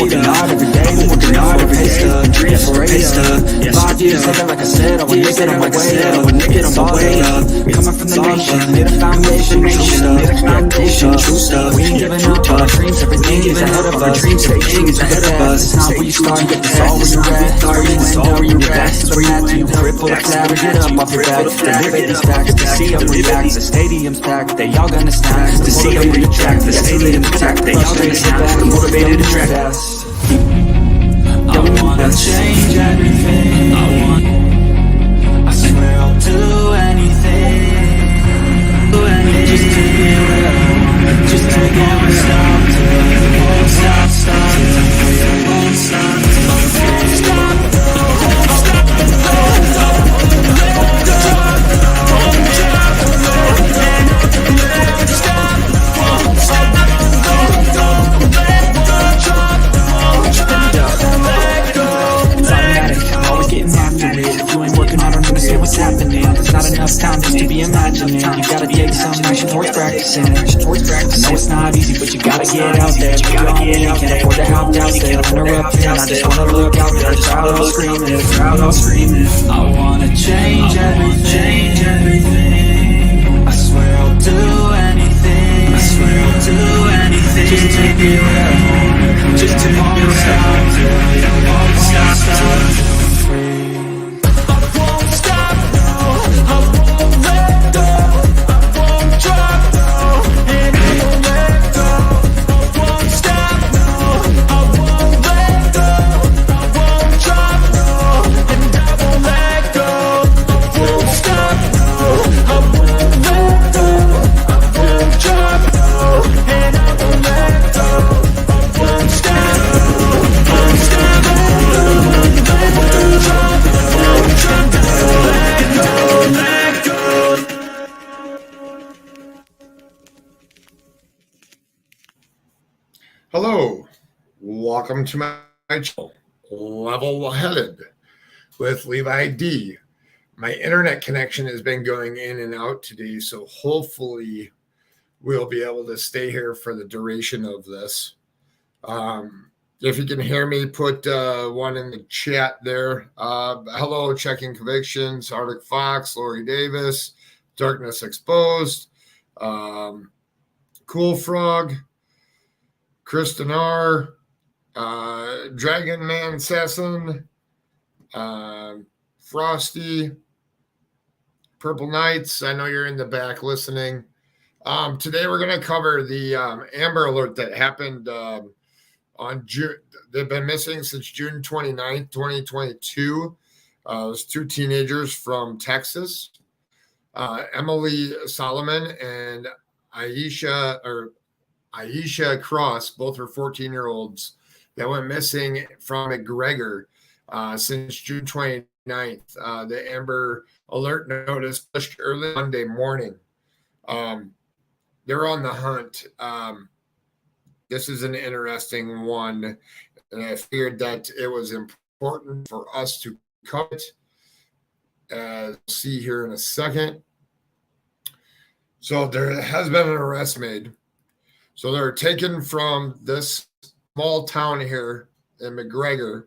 working hard every day, been working hard every day. Dreams for pay stub. 5 years later, like I said, I would make it on my way up. Coming from the nation, made a foundation, true stuff. We ain't giving up on our dreams, everything is ahead of us. Everything is ahead of us. It's not where you start, it's all where you're at. It's all where you're at. It's where you cripple the flag, get up off your back. Deliver these facts, to see them react. The stadium's packed, they all gonna snap. To see them retract, the stadium's packed, they all gonna snap. Motivated to track. I wanna change everything. I swear I'll do anything. Just to be where I want. Just to never stop. Won't stop, won't stop, won't stop. What's happening? There's not enough time just to be imagining. You gotta take some action towards practicing. I know it's not easy, but you gotta get out there. Can't afford to help out there. Interrupting, I just wanna look out there. The crowd all screaming. I wanna change everything. I swear I'll do anything. Just to be where I want. Just to won't stop. Hello, welcome to my channel, Level-Headed with Levi D. My internet connection has been going in and out today, so hopefully we'll be able to stay here for the duration of this. If you can hear me, put one in the chat there. Hello, Checking Convictions, Arctic Fox, Lori Davis, Darkness Exposed, Cool Frog, Kristen R, Dragon Man Assassin, Frosty, Purple Knights. I know you're in the back listening. Today we're going to cover the Amber Alert that happened on June. They've been missing since June 29th, 2022. It was two teenagers from Texas, Emilee Solomon and Aysha Cross, both are 14-year-olds that went missing from McGregor since June 29th. The Amber Alert notice pushed early Monday morning. They're on the hunt. This is an interesting one, and I figured that it was important for us to cover it. See here in a second. So there has been an arrest made. So they're taken from this small town here in McGregor.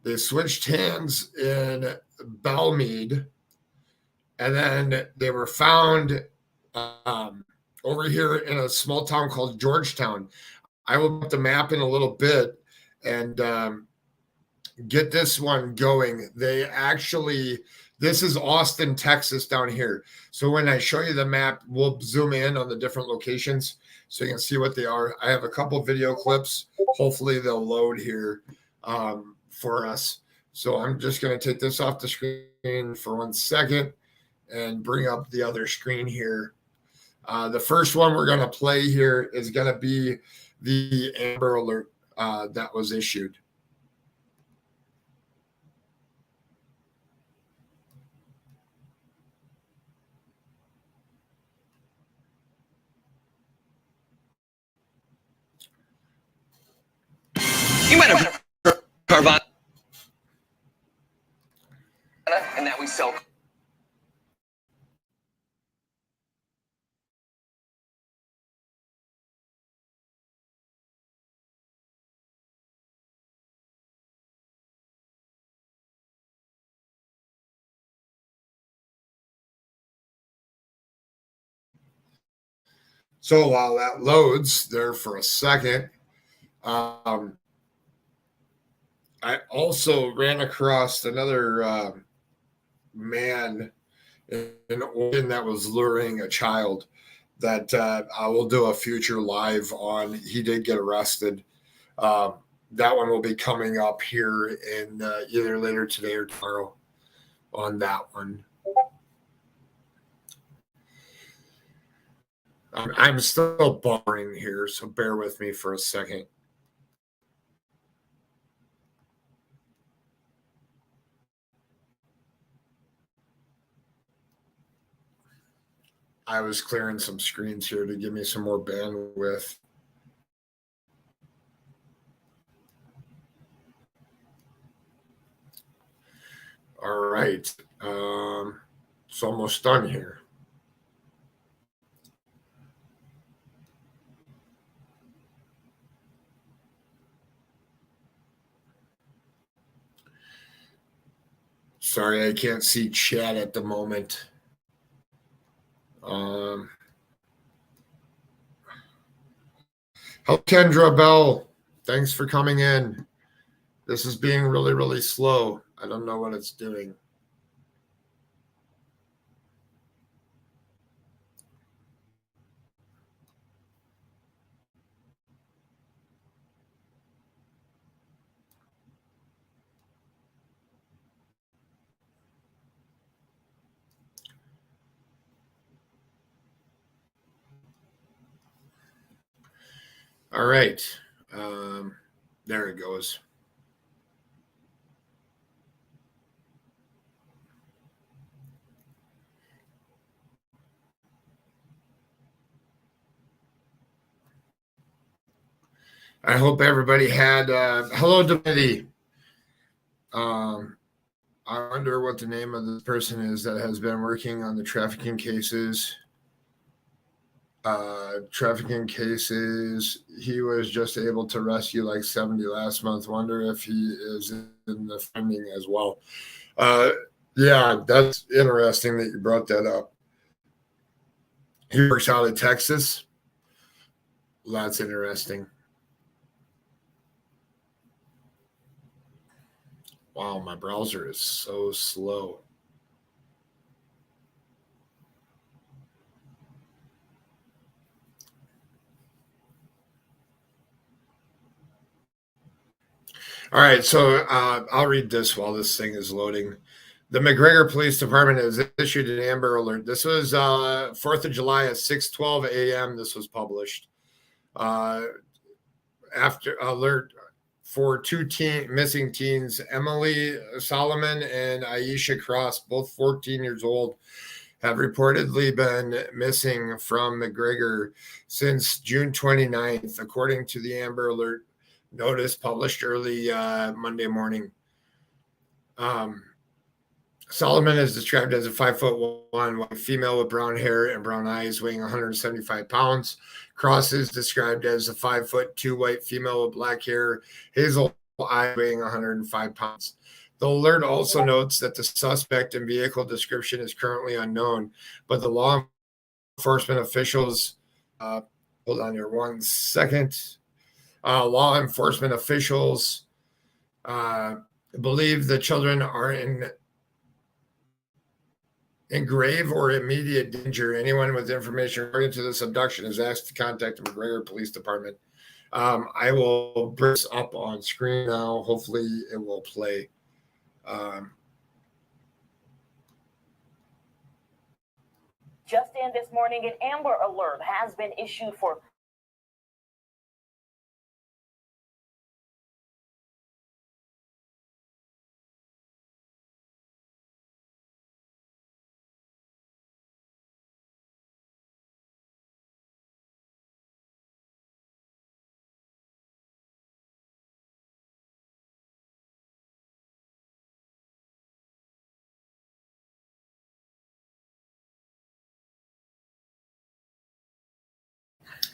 They switched hands in Balmead, and then they were found over here in a small town called Georgetown. I will put the map in a little bit and get this one going. This is Austin, Texas down here. So when I show you the map, we'll zoom in on the different locations so you can see what they are. I have a couple video clips. Hopefully they'll load here for us. So I'm just going to take this off the screen for 1 second and bring up the other screen here. The first one we're going to play here is going to be the Amber Alert that was issued. You might have Carvana, and that we sell. So while that loads there for a second, I also ran across another man in Oregon that was luring a child that I will do a future live on. He did get arrested. That one will be coming up here in either later today or tomorrow on that one. I'm still buffering here, so bear with me for a second. I was clearing some screens here to give me some more bandwidth. All right. It's almost done here. Sorry, I can't see chat at the moment. Hello, Kendra Bell. Thanks for coming in. This is being really, really slow. I don't know what it's doing. All right. There it goes. I hope everybody had hello, Divinity. I wonder what the name of the person is that has been working on the trafficking cases. He was just able to rescue like 70 last month. Wonder if he is in the funding as well. Yeah, that's interesting that you brought that up. He works out of Texas. That's interesting. Wow, my browser is so slow. All right, so I'll read this while this thing is loading. The McGregor Police Department has issued an Amber Alert. This was 4th of July at 6:12 a.m. This was published. After alert for two missing teens, Emilee Solomon and Aysha Cross, both 14 years old, have reportedly been missing from McGregor since June 29th, according to the Amber Alert notice published early Monday morning. Solomon is described as a 5'1" white female with brown hair and brown eyes, weighing 175 pounds. Cross is described as a 5'2" white female with black hair, hazel eyes, weighing 105 pounds. The alert also notes that the suspect and vehicle description is currently unknown, but the law enforcement officials, hold on here 1 second. Law enforcement officials believe the children are in grave or immediate danger. Anyone with information related to this abduction is asked to contact the McGregor Police Department. I will bring this up on screen now. Hopefully it will play. Just in this morning, an Amber Alert has been issued for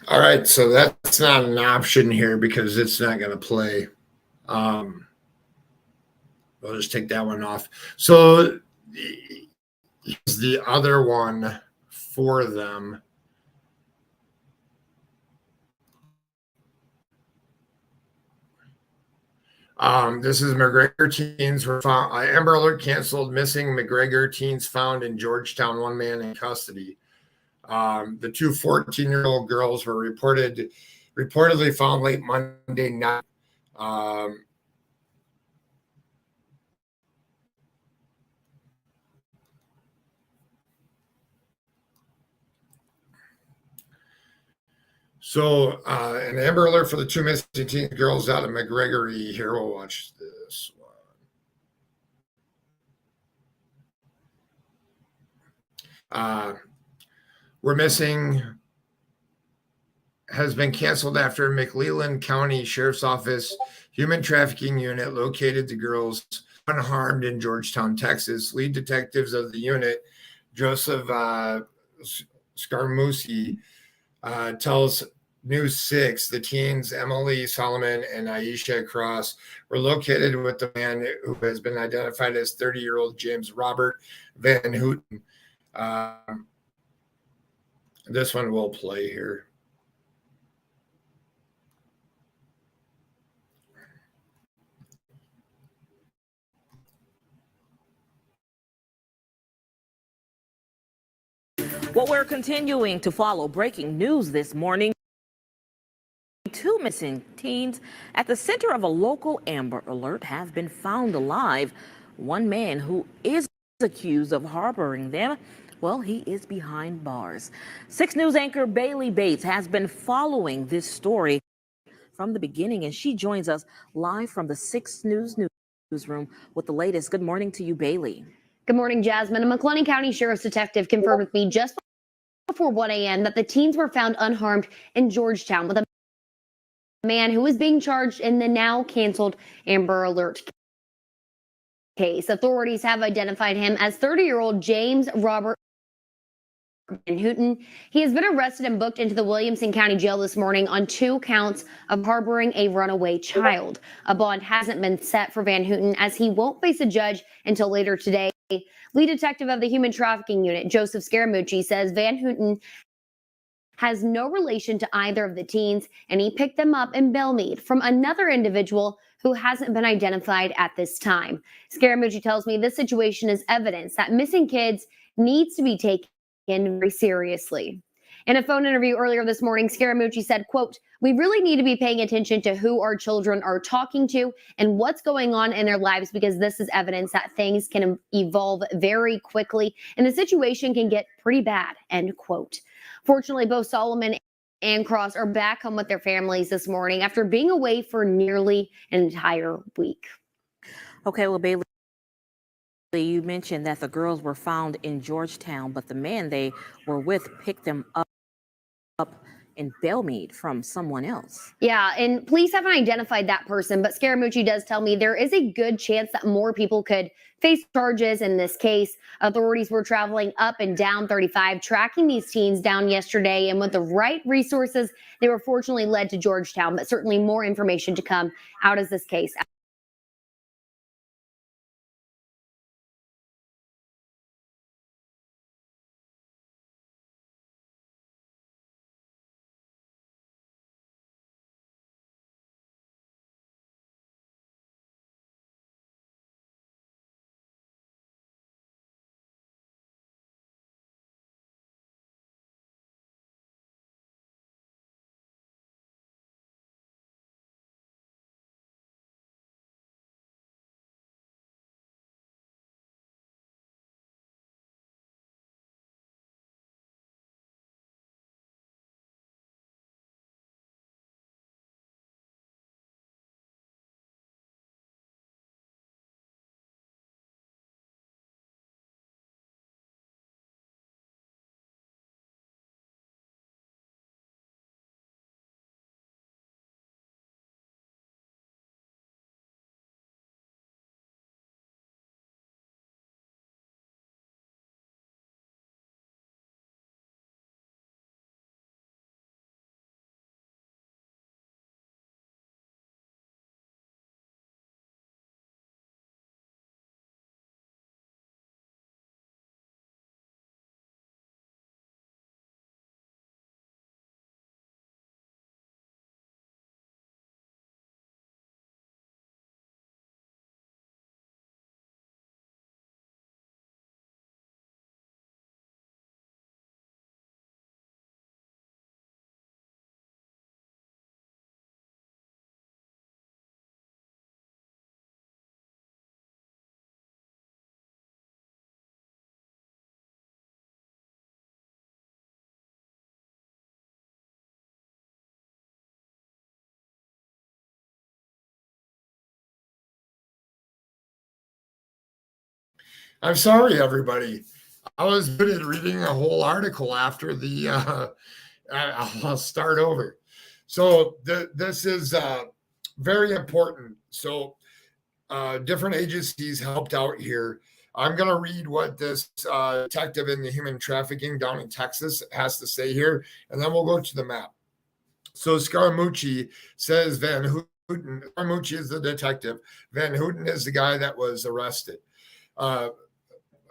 All right, so that's not an option here because it's not going to play. We'll just take that one off. So the other one for them. This is McGregor teens were found. Amber Alert canceled. Missing McGregor teens found in Georgetown. One man in custody. The two 14-year-old girls were reportedly found late Monday night. So, an Amber Alert for the two missing teen girls out of McGregor. Here, we'll watch this one. We're missing has been canceled after Williamson County Sheriff's Office Human Trafficking Unit located the girls unharmed in Georgetown, Texas. Lead detectives of the unit, Joseph Scaramucci, tells News 6 the teens, Emilee, Solomon, and Aysha Cross, were located with the man who has been identified as 30-year-old James Robert Van Houten. This one will play here. Well, we're continuing to follow breaking news this morning. Two missing teens at the center of a local Amber Alert have been found alive. One man who is accused of harboring them, well, he is behind bars. 6 News anchor Bailey Bates has been following this story from the beginning, and she joins us live from the 6 News newsroom with the latest. Good morning to you, Bailey. Good morning, Jasmine. A McLennan County Sheriff's detective confirmed with me just before 1 a.m. that the teens were found unharmed in Georgetown with a man who is being charged in the now canceled Amber Alert case. Authorities have identified him as 30-year-old James Robert Van Houten. He has been arrested and booked into the Williamson County Jail this morning on 2 counts of harboring a runaway child. A bond hasn't been set for Van Houten as he won't face a judge until later today. Lead detective of the Human Trafficking Unit, Joseph Scaramucci, says Van Houten has no relation to either of the teens, and he picked them up in Belmead from another individual who hasn't been identified at this time. Scaramucci tells me this situation is evidence that missing kids needs to be taken very seriously. In a phone interview earlier this morning, Scaramucci said, quote, "We really need to be paying attention to who our children are talking to and what's going on in their lives, because this is evidence that things can evolve very quickly and the situation can get pretty bad," end quote. Fortunately, both Solomon and Cross are back home with their families this morning after being away for nearly an entire week. Okay, well, Bailey, you mentioned that the girls were found in Georgetown, but the man they were with picked them up in Belmead from someone else. Yeah, and police haven't identified that person, but Scaramucci does tell me there is a good chance that more people could face charges in this case. Authorities were traveling up and down 35, tracking these teens down yesterday, and with the right resources, they were fortunately led to Georgetown, but certainly more information to come out as this case I'm sorry, everybody. I was good at reading a whole article after the. I'll start over. So this is very important. So different agencies helped out here. I'm going to read what this detective in the human trafficking down in Texas has to say here, and then we'll go to the map. So Scaramucci says Van Houten. Scaramucci is the detective. Van Houten is the guy that was arrested.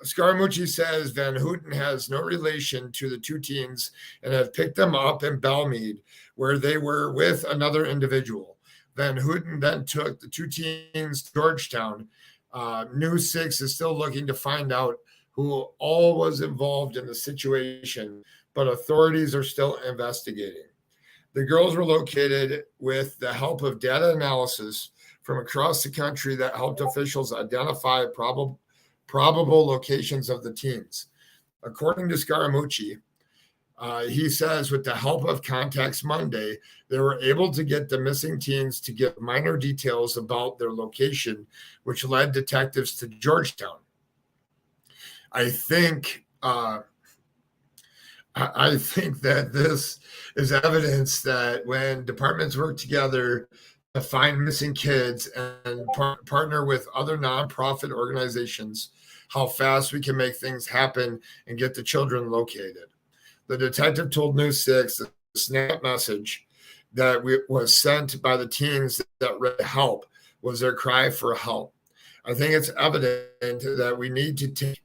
Scaramucci says Van Houten has no relation to the two teens and had picked them up in Belmead, where they were with another individual. Van Houten then took the two teens to Georgetown. News 6 is still looking to find out who all was involved in the situation, but authorities are still investigating. The girls were located with the help of data analysis from across the country that helped officials identify probable locations of the teens. According to Scaramucci, he says with the help of Contacts Monday, they were able to get the missing teens to give minor details about their location, which led detectives to Georgetown. I think that this is evidence that when departments work together to find missing kids and partner with other nonprofit organizations, how fast we can make things happen and get the children located. The detective told News 6 the snap message that was sent by the teens that read help was their cry for help. I think it's evident that we need to take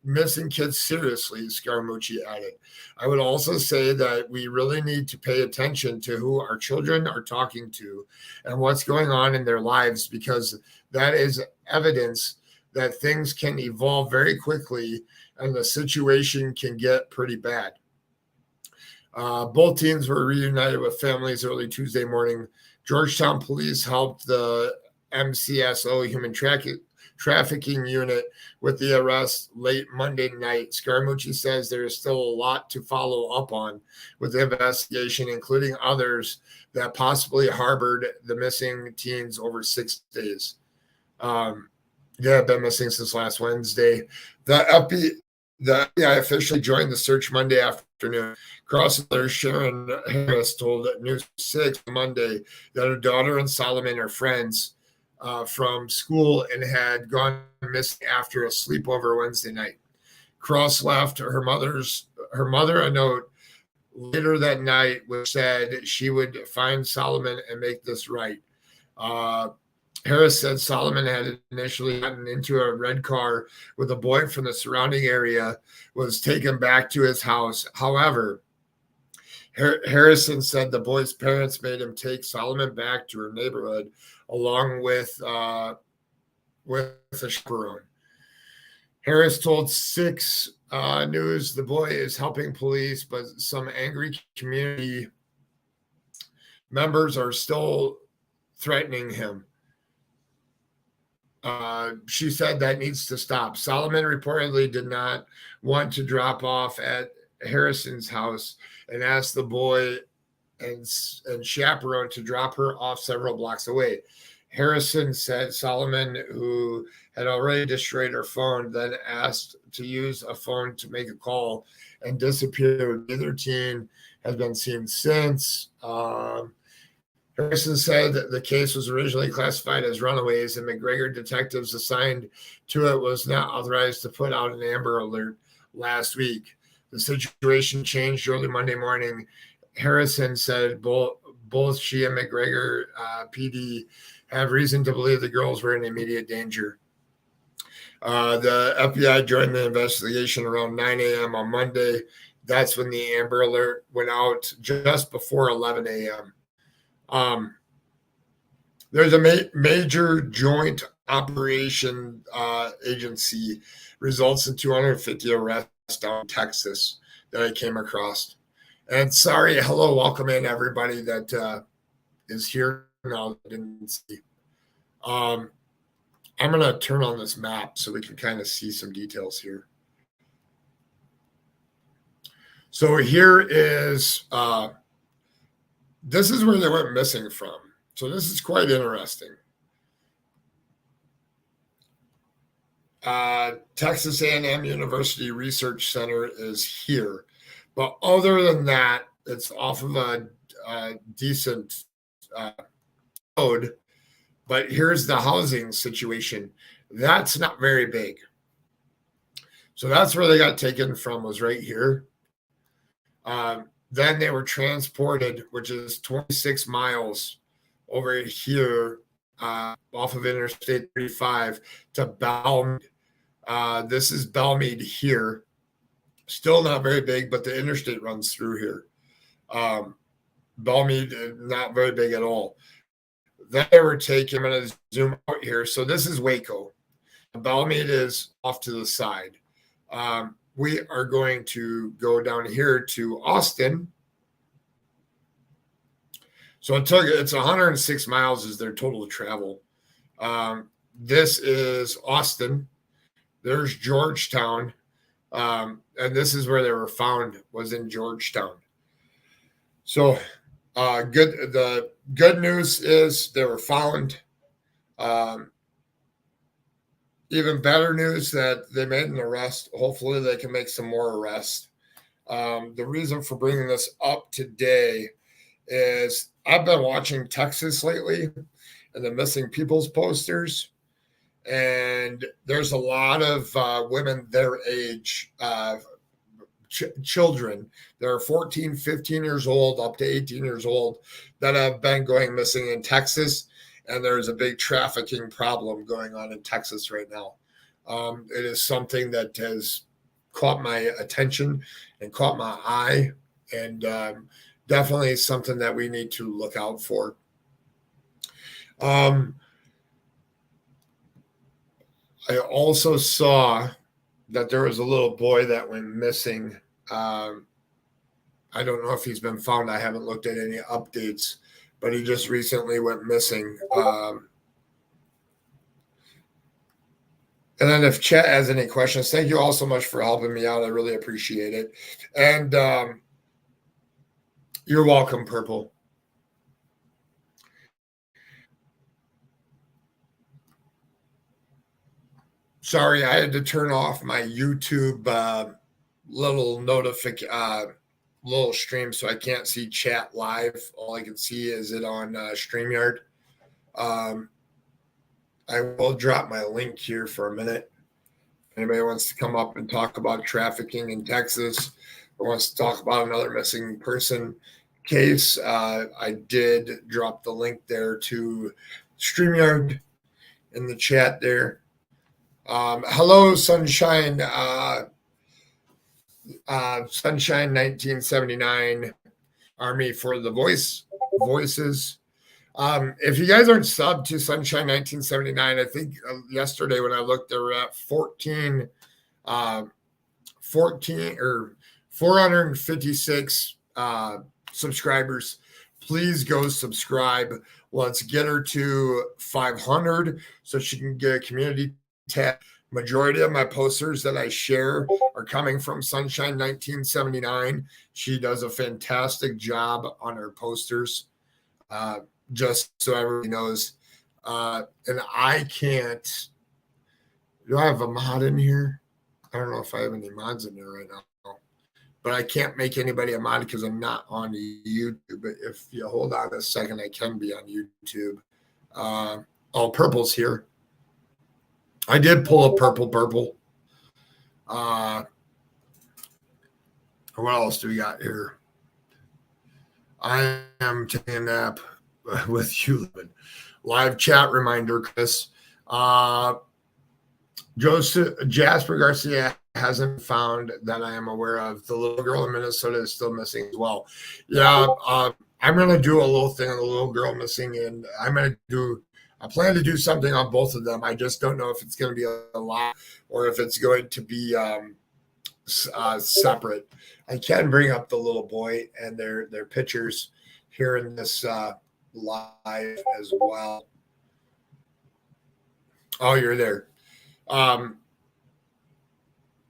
missing kids seriously, Scaramucci added. I would also say that we really need to pay attention to who our children are talking to and what's going on in their lives, because that is evidence that things can evolve very quickly and the situation can get pretty bad. Both teens were reunited with families early Tuesday morning. Georgetown police helped the MCSO human trafficking unit with the arrest late Monday night. Scaramucci says there is still a lot to follow up on with the investigation, including others that possibly harbored the missing teens over 6 days. They have been missing since last Wednesday. The FBI officially joined the search Monday afternoon. Crossler Sharon Harris told News 6 Monday that her daughter and Solomon are friends from school and had gone missing after a sleepover Wednesday night. Cross left her mother a note later that night which said she would find Solomon and make this right. Harris said Solomon had initially gotten into a red car with a boy from the surrounding area, was taken back to his house. However, Harrison said the boy's parents made him take Solomon back to her neighborhood along with a chaperone. Harris told 6 News the boy is helping police, but some angry community members are still threatening him. She said that needs to stop. Solomon reportedly did not want to drop off at Harrison's house and asked the boy and chaperone to drop her off several blocks away. Harrison said Solomon, who had already destroyed her phone, then asked to use a phone to make a call and disappeared. Neither teen has been seen since. Harrison said that the case was originally classified as runaways, and McGregor detectives assigned to it was not authorized to put out an Amber Alert last week. The situation changed early Monday morning. Harrison said both she and McGregor PD have reason to believe the girls were in immediate danger. The FBI joined the investigation around 9 a.m. on Monday. That's when the Amber Alert went out just before 11 a.m. There's a major joint operation agency results in 250 arrests down in Texas that I came across. And sorry, hello, welcome in everybody that is here now that didn't see. I'm going to turn on this map so we can kind of see some details here. So here is, this is where they went missing from. So this is quite interesting. Texas A&M University Research Center is here. But other than that, it's off of a decent road. But here's the housing situation. That's not very big. So that's where they got taken from, was right here. Then they were transported, which is 26 miles over here off of Interstate 35 to Belmead. This is Belmead here. Still not very big, but the interstate runs through here. Belmead, not very big at all. Then they were taken. I'm going to zoom out here. So this is Waco. Belmead is off to the side. We are going to go down here to Austin. So it's 106 miles is their total travel. This is Austin. There's Georgetown. And this is where they were found, was in Georgetown. So the good news is they were found. Even better news that they made an arrest. Hopefully they can make some more arrests. The reason for bringing this up today is I've been watching Texas lately and the missing people's posters. And there's a lot of women their age, children. They're 14, 15 years old, up to 18 years old, that have been going missing in Texas. And there's a big trafficking problem going on in Texas right now. It is something that has caught my attention and caught my eye, and definitely something that we need to look out for. I also saw that there was a little boy that went missing. I don't know if he's been found. I haven't looked at any updates, but he just recently went missing. And then if Chet has any questions, thank you all so much for helping me out. I really appreciate it. And you're welcome, Purple. Sorry, I had to turn off my YouTube little little stream, so I can't see chat live. All I can see is it on StreamYard. I will drop my link here for a minute. Anybody wants to come up and talk about trafficking in Texas or wants to talk about another missing person case, I did drop the link there to StreamYard in the chat there. Hello, Sunshine. Sunshine 1979 Army for the voices. If you guys aren't subbed to Sunshine 1979, I think yesterday when I looked, they were at 14 or 456 subscribers. Please go subscribe. Let's get her to 500 so she can get a community tab. Majority of my posters that I share are coming from Sunshine 1979. She does a fantastic job on her posters. Just so everybody knows. And I can't. Do I have a mod in here? I don't know if I have any mods in there right now. But I can't make anybody a mod because I'm not on YouTube. But if you hold on a second, I can be on YouTube. Purple's here. I did pull a purple. What else do we got here? I am taking a nap with you. Live chat reminder, Chris. Jasper Garcia hasn't found that I am aware of. The little girl in Minnesota is still missing as well. Yeah, I'm going to do a little thing on the little girl missing, and I plan to do something on both of them. I just don't know if it's going to be a lot or if it's going to be separate. I can bring up the little boy and their pictures here in this live as well. Oh, you're there.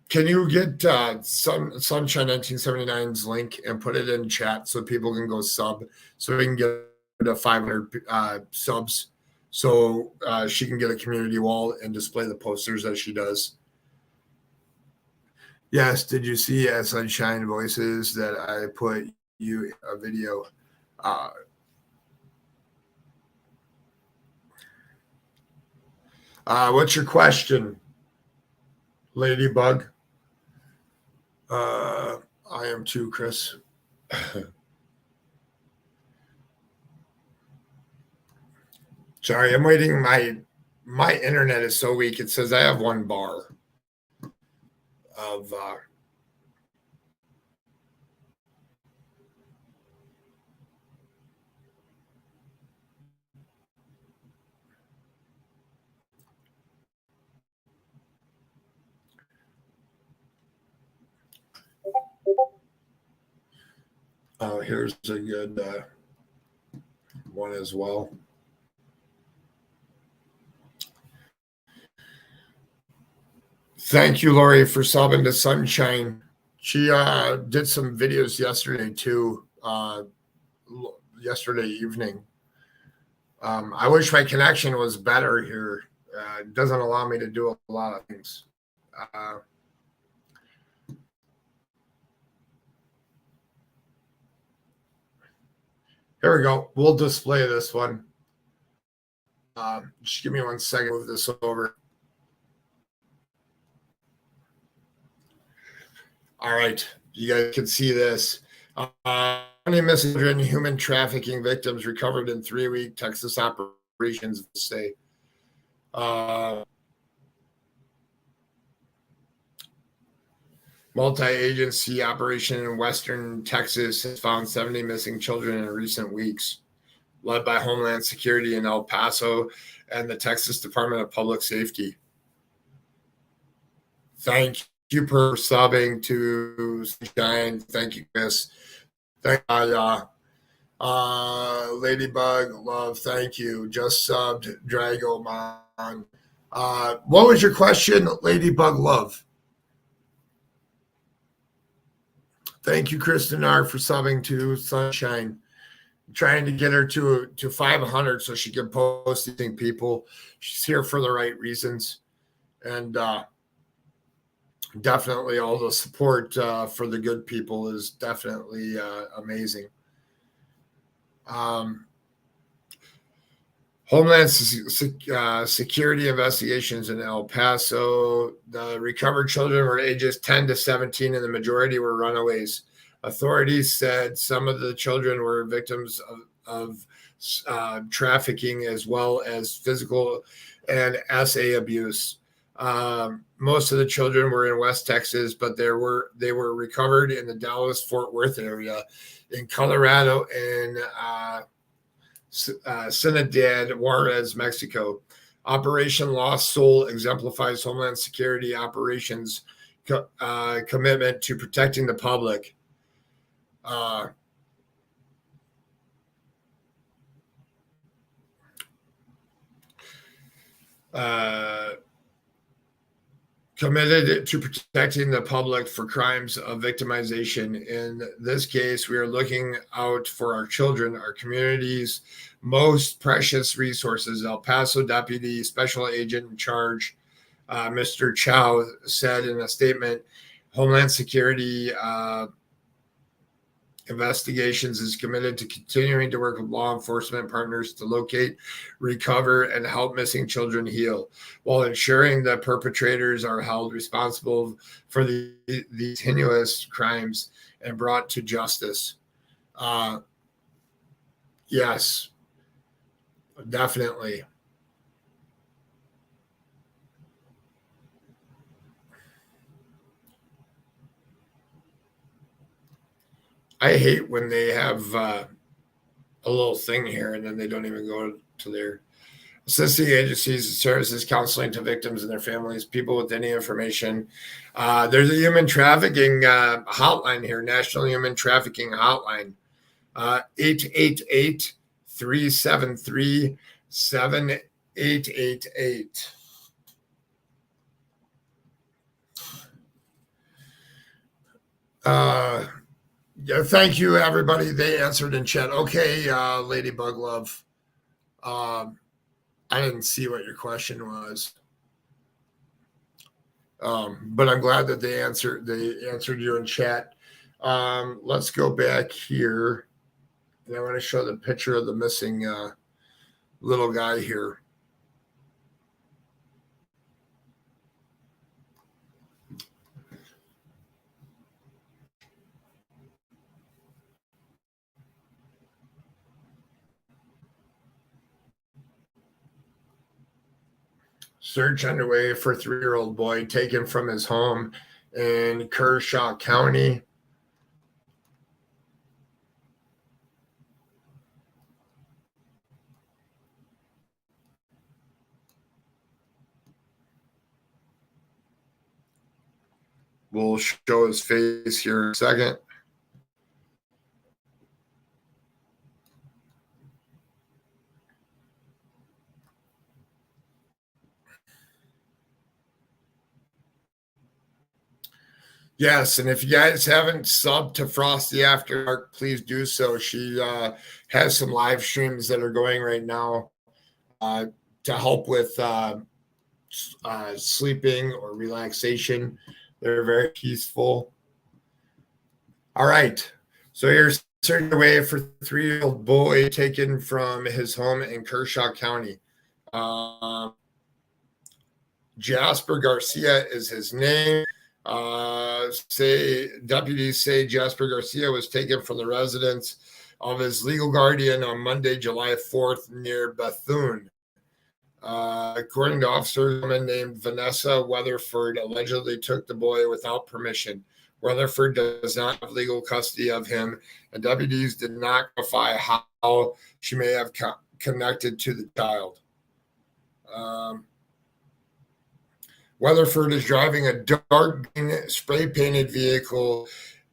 Can you get Sunshine 1979's link and put it in chat so people can go sub so we can get to 500 subs? so she can get a community wall and display the posters that she does. Yes, did you see at Sunshine Voices that I put you a video? What's your question, Ladybug? I am too, Chris. Sorry, I'm waiting. My internet is so weak. It says I have 1 bar of here's a good one as well. Thank you, Lori, for subbing to Sunshine. She did some videos yesterday too, yesterday evening. I wish my connection was better here. It doesn't allow me to do a lot of things. Here we go. We'll display this one. Just give me 1 second. Move this over. All right, you guys can see this. Many missing children, human trafficking victims recovered in 3-week Texas operations. Say, multi-agency operation in Western Texas has found 70 missing children in recent weeks, led by Homeland Security in El Paso and the Texas Department of Public Safety. Thank you for subbing to Sunshine. Thank you, Chris. Thank you, Ladybug Love. Thank you. Just subbed Dragomon. What was your question, Ladybug Love? Thank you, Kristen R, for subbing to Sunshine. I'm trying to get her to 500 so she can post these people. She's here for the right reasons, and definitely all the support for the good people is definitely amazing. Homeland Security investigations in El Paso. The recovered children were ages 10 to 17, and the majority were runaways. Authorities said some of the children were victims of trafficking as well as physical and SA abuse. Most of the children were in West Texas, but they were recovered in the Dallas-Fort Worth area, in Colorado, and Ciudad Juarez, Mexico. Operation Lost Soul exemplifies Homeland Security operations commitment to protecting the public. Committed to protecting the public for crimes of victimization. In this case, we are looking out for our children, our community's most precious resources. El Paso Deputy Special Agent in Charge, Mr. Chow, said in a statement, Homeland Security Investigations is committed to continuing to work with law enforcement partners to locate, recover, and help missing children heal, while ensuring that perpetrators are held responsible for these heinous crimes and brought to justice. Yes, definitely. I hate when they have a little thing here and then they don't even go to their assisting agencies and services, counseling to victims and their families, people with any information. There's a human trafficking hotline here, National Human Trafficking Hotline, 888-373-7888. Yeah, thank you, everybody. They answered in chat. Okay, Ladybug Love. I didn't see what your question was. But I'm glad that they answered you in chat. Let's go back here. And I want to show the picture of the missing little guy here. Search underway for 3-year-old boy taken from his home in Kershaw County. We'll show his face here in a second. Yes, and if you guys haven't subbed to Frosty After Dark, please do so. She has some live streams that are going right now to help with sleeping or relaxation. They're very peaceful. All right, so here's searching away for 3-year-old boy taken from his home in Kershaw County. Jasper Garcia is his name. Deputies say Jasper Garcia was taken from the residence of his legal guardian on Monday, July 4th, near Bethune. According to officers, a woman named Vanessa Weatherford allegedly took the boy without permission. Weatherford does not have legal custody of him, and deputies did not clarify how she may have connected to the child. Weatherford is driving a dark green spray-painted vehicle,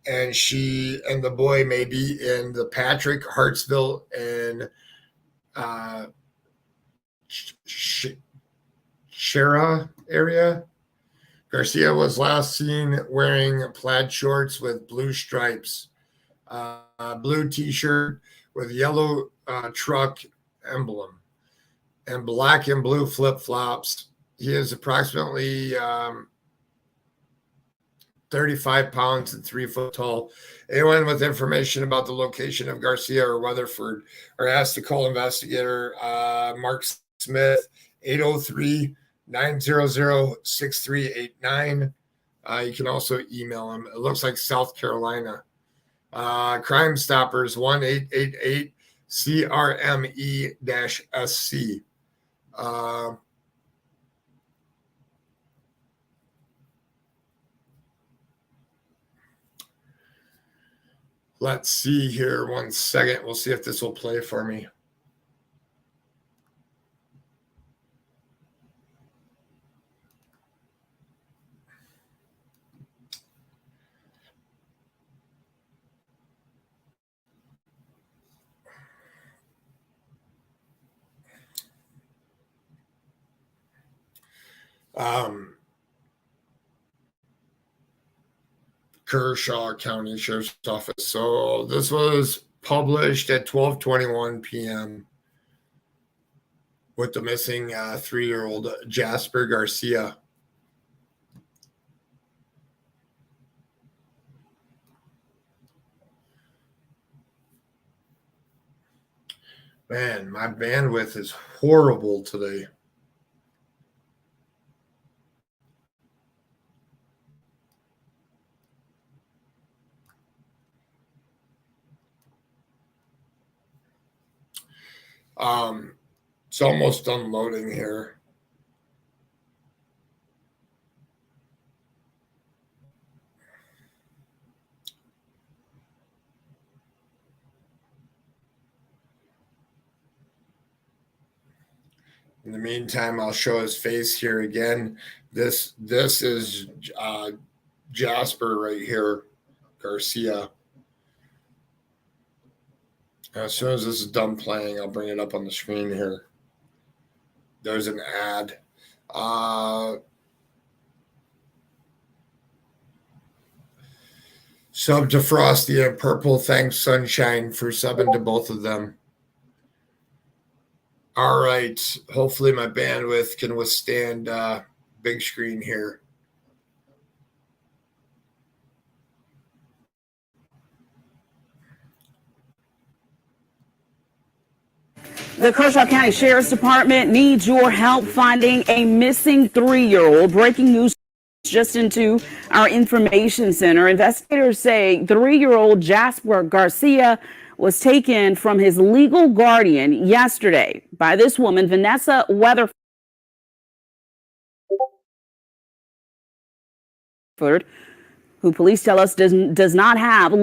and she and the boy may be in the Patrick, Hartsville, and Shera area. Garcia was last seen wearing plaid shorts with blue stripes, blue T-shirt with yellow truck emblem, and black and blue flip-flops. He is approximately 35 pounds and 3 foot tall. Anyone with information about the location of Garcia or Weatherford are asked to call investigator Mark Smith, 803-900-6389. You can also email him. It looks like South Carolina. Crime Stoppers, 1-888-CRME-SC. Let's see here 1 second. We'll see if this will play for me. Kershaw County Sheriff's Office. So this was published at 12:21 p.m. with the missing 3-year-old Jasper Garcia. Man, my bandwidth is horrible today. It's almost unloading here. In the meantime, I'll show his face here again. This is Jasper right here, Garcia. As soon as this is done playing, I'll bring it up on the screen here. There's an ad. Sub to Frosty and Purple. Thanks, Sunshine, for subbing to both of them. All right. Hopefully my bandwidth can withstand big screen here. The Kershaw County Sheriff's Department needs your help finding a missing 3-year-old. Breaking news just into our information center. Investigators say 3-year-old Jasper Garcia was taken from his legal guardian yesterday by this woman, Vanessa Weatherford, who police tell us does not have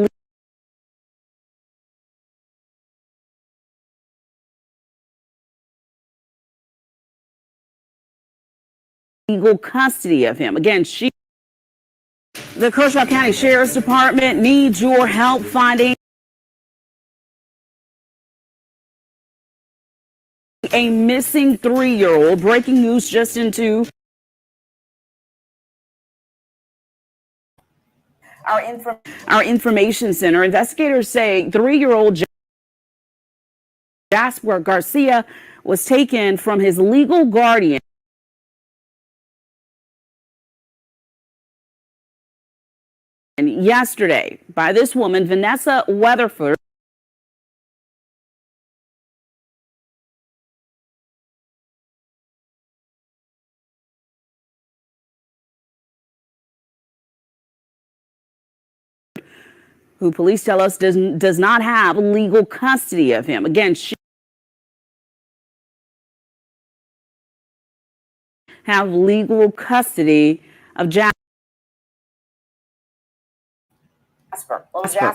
legal custody of him. Again, the Kershaw County Sheriff's Department needs your help finding a missing 3-year-old. Breaking news just into our information center. Investigators say 3-year-old Jasper Garcia was taken from his legal guardian yesterday by this woman, Vanessa Weatherford, who police tell us does not have legal custody of him. Again, she have legal custody of Jasper.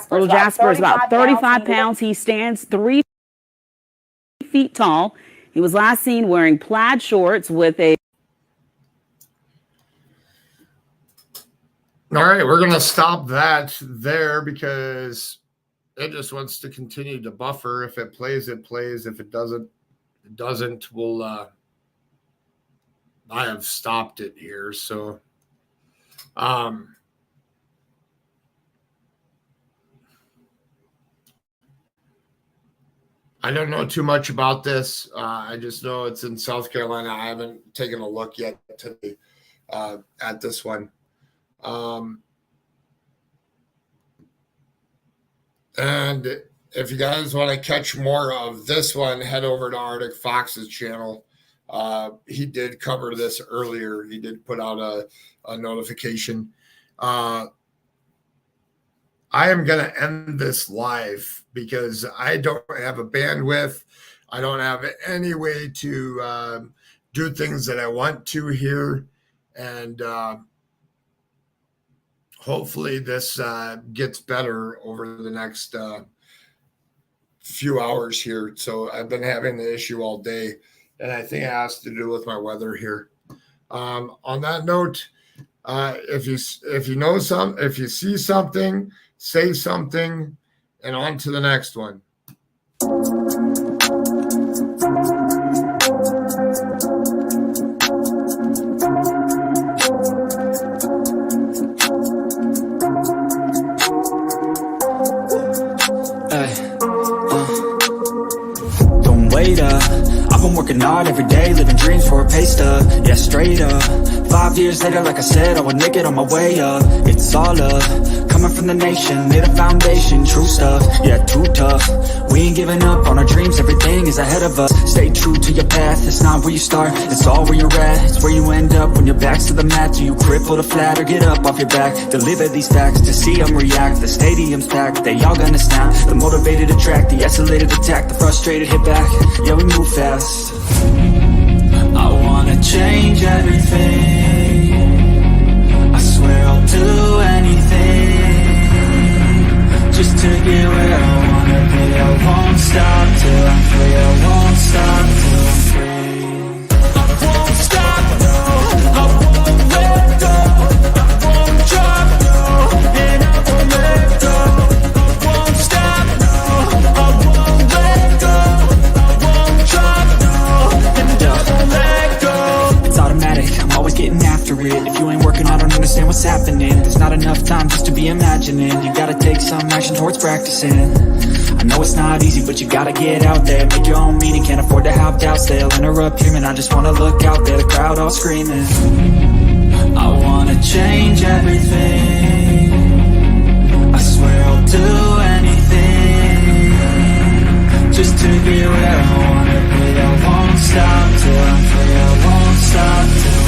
Little Jasper is about 35 pounds. He stands 3 feet tall. He was last seen wearing plaid shorts with a... All right, we're going to stop that there because it just wants to continue to buffer. If it plays, it plays. If it doesn't, it doesn't. We'll, I have stopped it here. So, I don't know too much about this. I just know it's in South Carolina. I haven't taken a look yet today at this one. And if you guys want to catch more of this one, head over to Arctic Fox's channel. He did cover this earlier. He did put out a notification. I am going to end this live because I don't have a bandwidth. I don't have any way to do things that I want to here. And hopefully this gets better over the next few hours here. So I've been having the issue all day, and I think it has to do with my weather here. On that note, if you see something, say something, and on to the next one. Don't wait up, I've been working hard every day, living dreams for a pay stub, yeah, straight up. 5 years later, like I said, I would make it on my way up. It's all up, coming from the nation, laid a foundation, true stuff, yeah, too tough. We ain't giving up on our dreams, everything is ahead of us. Stay true to your path, it's not where you start, it's all where you're at. It's where you end up when your back's to the mat. Do you cripple or flat or get up off your back? Deliver these facts to see them react. The stadium's packed, they all gonna snap. The motivated attract, the isolated attack. The frustrated hit back, yeah, we move fast. I wanna change everything, I swear I'll do anything just to get where I wanna be. I won't stop till I'm free, I won't stop till I'm free. I won't stop, no, I won't let go, I won't drop, no, and I won't let go. I won't stop, no, I won't let go, I won't drop, no, and I won't let go. It's automatic, I'm always getting after it. If you ain't working, I don't understand what's happening. There's not enough time just to be imagining. You gotta take some action towards practicing. I know it's not easy, but you gotta get out there, make your own meaning. Can't afford to have doubts. house, they'll interrupt dreaming. I just wanna look out there, the crowd all screaming. I wanna change everything, I swear I'll do anything, just to be where I wanna be. I won't stop till I'm free, I won't stop till